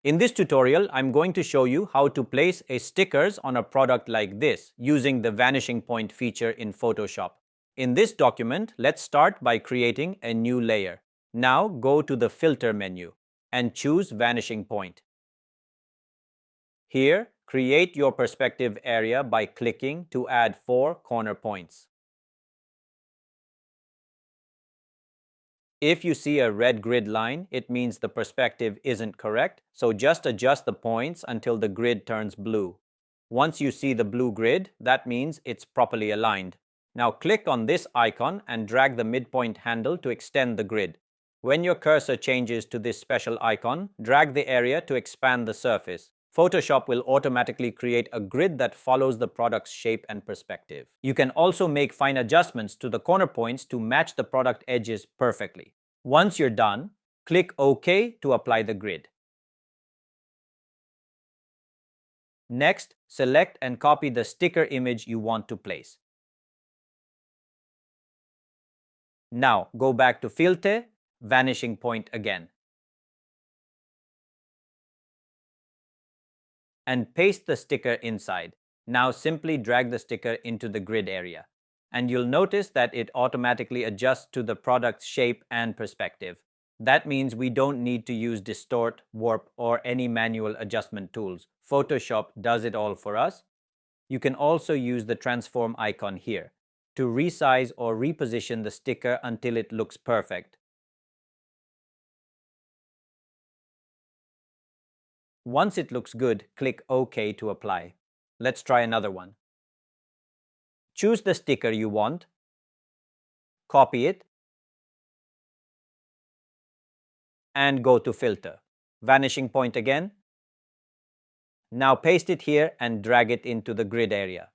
In this tutorial, I'm going to show you how to place a stickers on a product like this using the vanishing point feature in Photoshop. In this document, let's start by creating a new layer. Now go to the Filter menu and choose Vanishing Point. Here, create your perspective area by clicking to add 4 corner points. If you see a red grid line, it means the perspective isn't correct, so just adjust the points until the grid turns blue. Once you see the blue grid, that means it's properly aligned. Now click on this icon and drag the midpoint handle to extend the grid. When your cursor changes to this special icon, drag the area to expand the surface. Photoshop will automatically create a grid that follows the product's shape and perspective. You can also make fine adjustments to the corner points to match the product edges perfectly. Once you're done, click OK to apply the grid. Next, select and copy the sticker image you want to place. Now, go back to Filter, Vanishing Point again, and paste the sticker inside. Now simply drag the sticker into the grid area, and you'll notice that it automatically adjusts to the product's shape and perspective. That means we don't need to use distort, warp, or any manual adjustment tools. Photoshop does it all for us. You can also use the transform icon here to resize or reposition the sticker until it looks perfect. Once it looks good, click OK to apply. Let's try another one. Choose the sticker you want, copy it, and go to Filter. Vanishing Point again. Now paste it here and drag it into the grid area.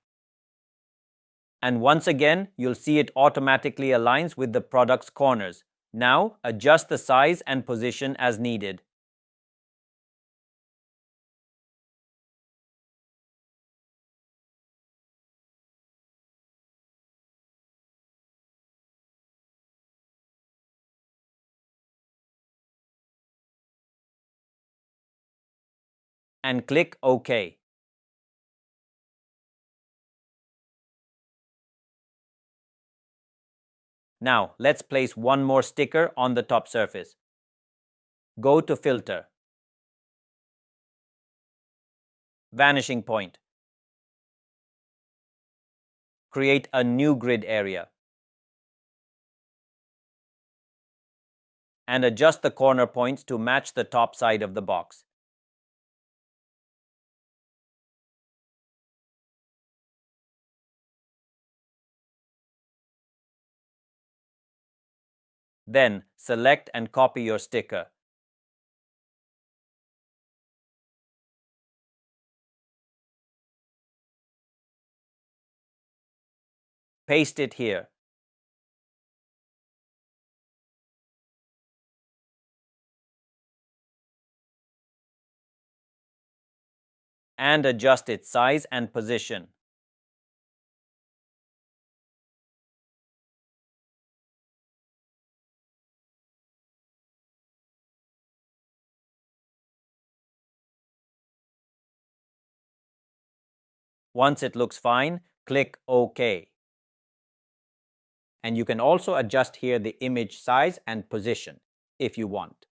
And once again, you'll see it automatically aligns with the product's corners. Now adjust the size and position as needed. And click OK. Now, let's place one more sticker on the top surface. Go to Filter, Vanishing Point. Create a new grid area. And adjust the corner points to match the top side of the box. Then, select and copy your sticker. Paste it here. And adjust its size and position. Once it looks fine, click OK. And you can also adjust here the image size and position if you want.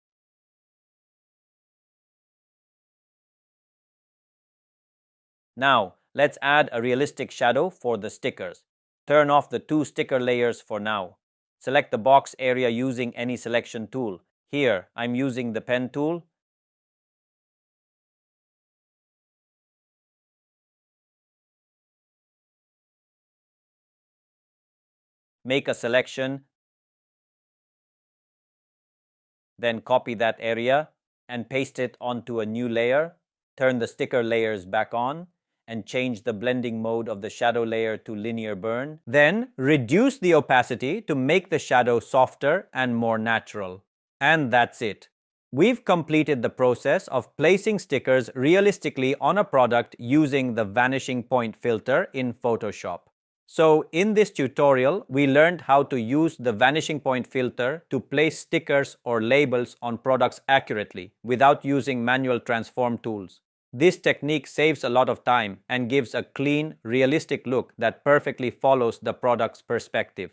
Now, let's add a realistic shadow for the stickers. Turn off the 2 sticker layers for now. Select the box area using any selection tool. Here, I'm using the pen tool. Make a selection, then copy that area and paste it onto a new layer. Turn the sticker layers back on and change the blending mode of the shadow layer to linear burn. Then reduce the opacity to make the shadow softer and more natural. And that's it. We've completed the process of placing stickers realistically on a product using the Vanishing Point filter in Photoshop. So in this tutorial, we learned how to use the vanishing point filter to place stickers or labels on products accurately without using manual transform tools. This technique saves a lot of time and gives a clean, realistic look that perfectly follows the product's perspective.